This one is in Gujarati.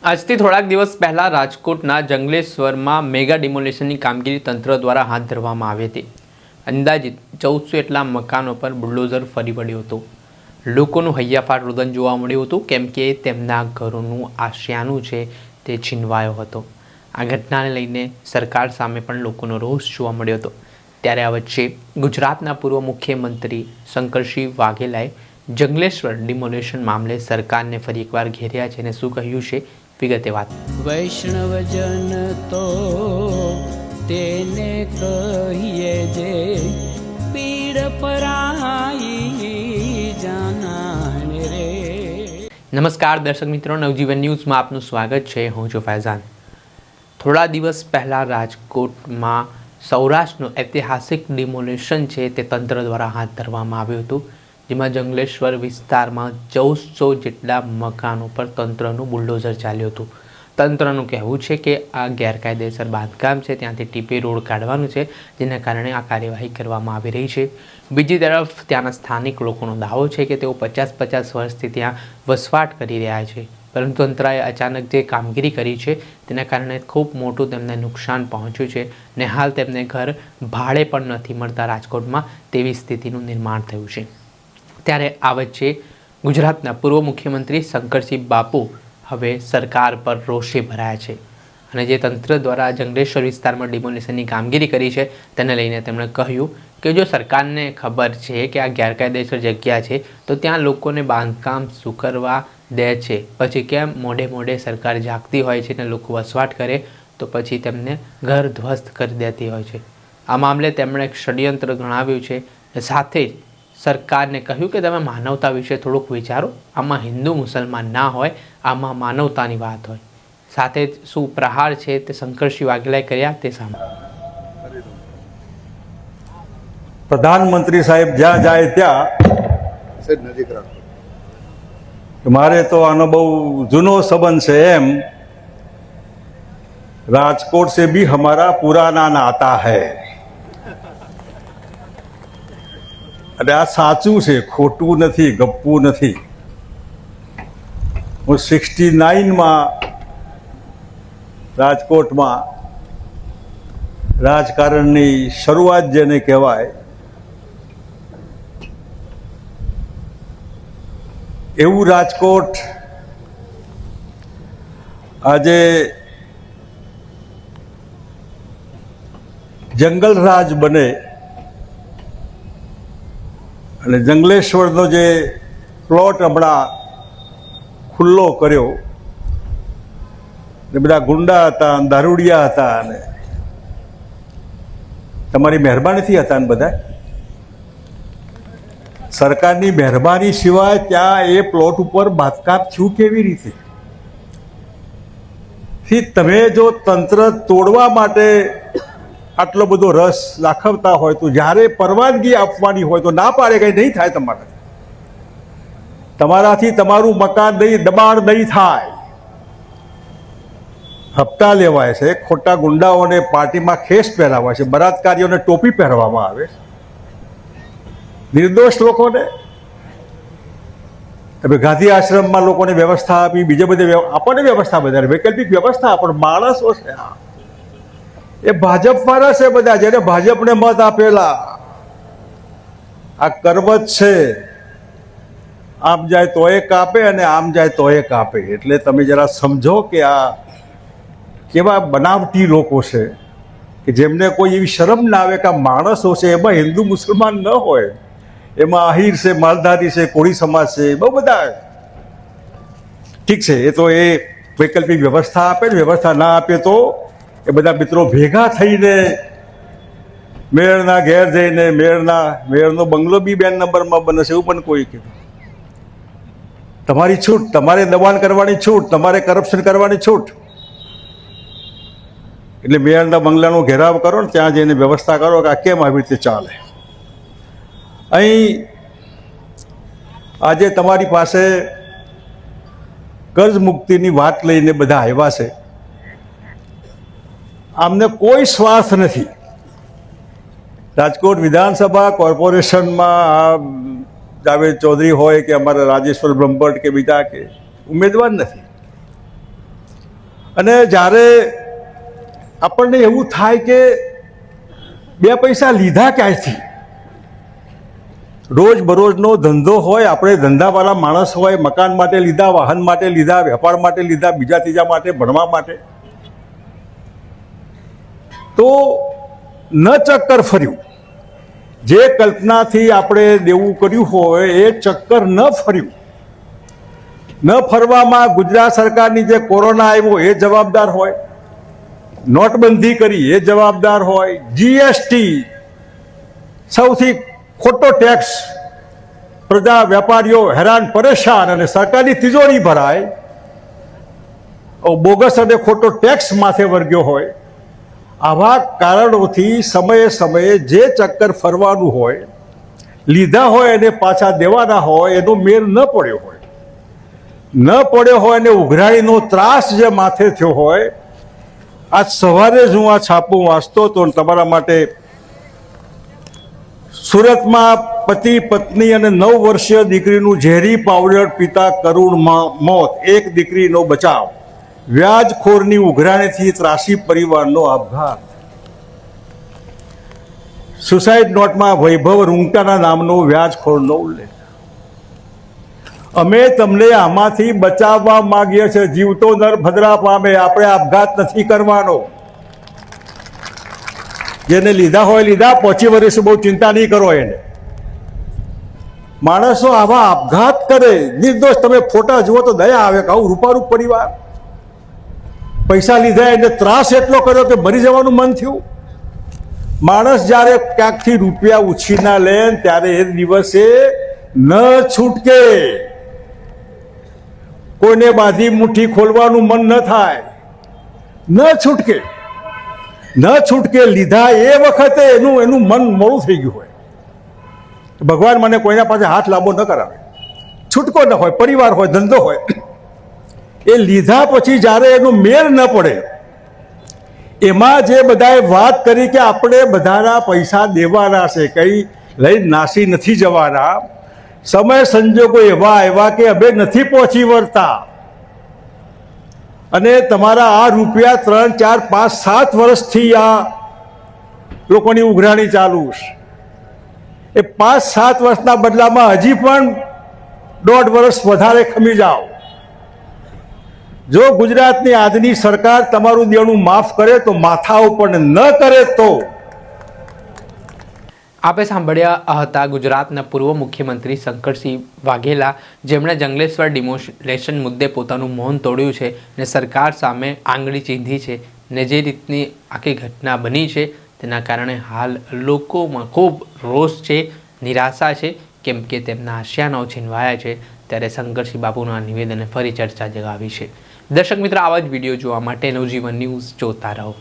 આજથી થોડાક દિવસ પહેલાં રાજકોટના જંગલેશ્વરમાં મેગા ડિમોલિશનની કામગીરી તંત્ર દ્વારા હાથ ધરવામાં આવી હતી. અંદાજિત 1400 જેટલા મકાનો પર બુલડોઝર ફરી પડ્યું હતું. લોકોનું હૈયાફાટ રુદન જોવા મળ્યું હતું, કેમ કે તેમના ઘરોનું આશિયાનું છે તે છીનવાયો હતો. આ ઘટનાને લઈને સરકાર સામે પણ લોકોનો રોષ જોવા મળ્યો હતો. ત્યારે આ વચ્ચે ગુજરાતના પૂર્વ મુખ્યમંત્રી શંકરસિંહ વાઘેલાએ જંગલેશ્વર ડિમોલિશન મામલે સરકારને ફરી એકવાર ઘેર્યા છે અને શું કહ્યું છે વિગતે વાત. વૈષ્ણવજન તો તેને કહીએ જે પીડ પરાઈ જાનાને રે. નમસ્કાર દર્શક મિત્રો, નવજીવન ન્યૂઝમાં આપનું સ્વાગત છે. હું છું ફૈઝાન. થોડા દિવસ પહેલાં રાજકોટમાં સૌરાષ્ટ્રનું ઐતિહાસિક ડિમોલિશન છે તે તંત્ર દ્વારા હાથ ધરવામાં આવ્યું હતું, જેમાં જંગલેશ્વર વિસ્તારમાં 1400 જેટલા મકાનો પર તંત્રનું બુલડોઝર ચાલ્યું હતું. તંત્રનું કહેવું છે કે આ ગેરકાયદેસર બાંધકામ છે, ત્યાંથી ટીપી રોડ કાઢવાનું છે, જેના કારણે આ કાર્યવાહી કરવામાં આવી રહી છે. બીજી તરફ ત્યાંના સ્થાનિક લોકોનો દાવો છે કે તેઓ 50-50 વર્ષથી ત્યાં વસવાટ કરી રહ્યા છે, પરંતુ તંત્રએ અચાનક જે કામગીરી કરી છે તેના કારણે ખૂબ મોટું તેમને નુકસાન પહોંચ્યું છે અને હાલ તેમને ઘર ભાડે પણ નથી મળતા રાજકોટમાં તેવી સ્થિતિનું નિર્માણ થયું છે. ત્યારે આ વચ્ચે ગુજરાતના પૂર્વ મુખ્યમંત્રી શંકરસિંહ બાપુ હવે સરકાર પર રોષે ભરાયા છે અને જે તંત્ર દ્વારા જંગલેશ્વર વિસ્તારમાં ડિમોલિશનની કામગીરી કરી છે તેને લઈને તેમણે કહ્યું કે જો સરકારને ખબર છે કે આ ગેરકાયદેસર જગ્યા છે તો ત્યાં લોકોને બાંધકામ શું કરવા દે છે, પછી કેમ મોઢે મોઢે સરકાર જાગતી હોય છે અને લોકો વસવાટ કરે તો પછી તેમને ઘર ધ્વસ્ત કરી દેતી હોય છે. આ મામલે તેમણે એક ષડયંત્ર ગણાવ્યું છે. સાથે જ સરકારને કહ્યું કે તમે માનવતા વિશે થોડુંક વિચારો, આમાં હિન્દુ મુસલમાન ના હોય, આમાં માનવતાની વાત હોય. સાથે જ શું પ્રહાર છે તે શંકરસિંહ વાઘેલાએ કર્યા તે સાંભળો. પ્રધાનમંત્રી સાહેબ જ્યાં જાય ત્યાં નજીક રાખો. મારે તો આનો બહુ જૂનો સંબંધ છે. એમ રાજકોટ से भी हमारा पुराना नाता है. અને આ સાચું છે, ખોટું નથી, ગપ્પું નથી. હું 69માં રાજકોટમાં રાજકારણની શરૂઆત જેને કહેવાય એવું રાજકોટ આજે જંગલરાજ બને અને જંગલેશ્વરનો જે પ્લોટ હમણાં ખુલ્લો કર્યો ને બધા ગુંડા હતા, દારૂડિયા હતા અને તમારી મહેરબાનીથી હતા ને બધા સરકારની મહેરબાની સિવાય ત્યાં એ પ્લોટ ઉપર બાંધકામ થયું કેવી રીતે? તમે જો તંત્ર તોડવા માટે આટલો બધો રસ દાખવતા હોય તો જ્યારે પરવાનગી આપવાની હોય તો ના પાડે, કંઈ નહીં થાય. તમારાથી તમારું મકાન નહીં, દબાણ નહીં થાય. હપ્તા લેવાય છે, ખોટા ગુંડાઓને પાર્ટીમાં ખેસ પહેરાવાય છે, બળાત્કારીઓને ટોપી પહેરવામાં આવે છે, નિર્દોષ લોકોને તમે ગાંધી આશ્રમમાં લોકોને વ્યવસ્થા આપી, બીજે બધે આપણને વ્યવસ્થા બધા વૈકલ્પિક વ્યવસ્થા, પણ માણસો છે એ ભાજપવાળા છે બધા, જેને ભાજપને મત આપેલા. આ કરવત છે, આમ જાય તો એ કાપે અને આમ જાય તો એ કાપે. એટલે તમે જરા સમજો કે આ કેવા બનાવટી લોકો છે કે જેમને કોઈ એવી શરમ ના આવે કે આ માણસો છે. એમાં હિન્દુ મુસલમાન ન હોય, એમાં આહિર છે, માલધારી છે, કોળી સમાજ છે, બહુ બધા. ઠીક છે, એ તો એ વૈકલ્પિક વ્યવસ્થા આપે, વ્યવસ્થા ના આપે તો એ બધા મિત્રો ભેગા થઈને મેયરના ઘેર જઈને મેયરનો બંગલો બી 2 નંબરમાં બને છે એવું પણ કોઈ કીધું. તમારી છૂટ, તમારે દબાણ કરવાની છૂટ, તમારે કરપ્શન કરવાની છૂટ. એટલે મેયરના બંગલાનો ઘેરાવ કરો ને ત્યાં જઈને વ્યવસ્થા કરો કે આ કેમ આવી રીતે ચાલે. અહીં આજે તમારી પાસે કર્જ મુક્તિની વાત લઈને બધા આવ્યા છે. આમને કોઈ સ્વાર્થ નથી. રાજકોટ વિધાનસભા કોર્પોરેશનમાં જાવેદ ચૌધરી હોય કે અમારા રાજેશ્વર બ્રહ્મભટ્ટ કે બીજા કે ઉમેદવાર નથી. અને જ્યારે આપણને એવું થાય કે બે પૈસા લીધા ક્યાંયથી, રોજ બરોજનો ધંધો હોય, આપણે ધંધાવાળા માણસ હોય, મકાન માટે લીધા, વાહન માટે લીધા, વેપાર માટે લીધા, બીજા ત્રીજા માટે, ભણવા માટે, તો ન ચક્કર ફર્યું. જે કલ્પનાથી આપણે દેવું કર્યું હોય એ ચક્કર ન ફર્યું. ન ફરવામાં ગુજરાત સરકારની જે કોરોના આવ્યો એ જવાબદાર હોય, નોટબંધી કરી એ જવાબદાર હોય, જીએસટી સૌથી ખોટો ટેક્સ, પ્રજા વેપારીઓ હેરાન પરેશાન અને સરકારની તિજોરી ભરાય, બોગસ અને ખોટો ટેક્સ માથે વર્ગ્યો હોય. આવા કારણોથી સમયે સમયે જે ચક્કર ફરવાનું હોય, લીધા હોય અને પાછા દેવાના હોય, એનો મેળ ન પડ્યો હોય, અને ઉઘરાણીનો ત્રાસ જે માથે થયો હોય. આજ સવારે જ હું આ છાપું વાંચતો હતો અને તમારા માટે સુરતમાં પતિ પત્ની અને 9 વર્ષીય દીકરીનું ઝેરી પાવડર પીતા કરુણ મોત, એક દીકરીનો બચાવ, વ્યાજખોરની ઉઘરાણીથી ત્રાસી પરિવારનો આપઘાત. સુસાઇડ નોટમાં વૈભવ રૂંગટાના નામનો વ્યાજખોરનો ઉલ્લેખ. અમે તમને આમાંથી બચાવવા માંગીએ છીએ. જીવતો નર ભદ્રા પામે, આપણે આપઘાત નથી કરવાનો. જેને લીધા હોય લીધા, 25 વર્ષે બહુ ચિંતા નહીં કરો. એને માણસો આવા આપઘાત કરે નિર્દોષ. તમે ફોટા જુઓ તો દયા આવે કે આવું રૂપારું પરિવાર, પૈસા લીધા એને ત્રાસ એટલો કર્યો કે મરી જવાનું મન થયું. માણસ જ્યારે ક્યાંકથી રૂપિયા ઉછીના લે ત્યારે એ દિવસે ન છૂટકે. કોઈને બાંધી મુઠ્ઠી ખોલવાનું મન ન થાય, ન છૂટકે. લીધા એ વખતે એનું મન મોડું થઈ ગયું હોય. ભગવાન મને કોઈના પાસે હાથ લાંબો ન કરાવે, છૂટકો ન હોય, પરિવાર હોય, ધંધો હોય. એ લીધા પછી જ્યારે એનું મેળ ન પડે, એમાં જે બધાએ વાત કરી કે આપણે બધાના પૈસા દેવાના છે, કંઈ લઈ નાસી નથી જવાના, સમય સંજોગો એવા આવ્યા કે હવે નથી પહોંચી વળતા, અને તમારા આ રૂપિયા 3, 4, 5, 7 વર્ષથી આ લોકોની ઉઘરાણી ચાલુ છે. એ 5-7 વર્ષના બદલામાં હજી પણ 1.5 વર્ષ વધારે ખમી જાઓ. જો ગુજરાતની આજની સરકાર તમારું દેણું માફ કરે તો માથા ઉપર, ન કરે તો. આપે સાંભળ્યા હતા ગુજરાતના પૂર્વ મુખ્યમંત્રી શંકરસિંહ વાઘેલા, જેમણે જંગલેશ્વર ડિમોલેશન મુદ્દે પોતાનું મૌન તોડ્યું છે અને સરકાર સામે આંગળી ચીંધી છે. ને જે રીતની આખી ઘટના બની છે તેના કારણે હાલ લોકોમાં ખૂબ રોષ છે, નિરાશા છે, કેમ કે તેમના આશયાનો છીનવાયા છે. ત્યારે શંકરસિંહ બાપુના નિવેદને ફરી ચર્ચા જગાવી છે. દર્શક મિત્રો, આવા જ વિડીયો જોવા માટે નવજીવન ન્યૂઝ જોતા રહો.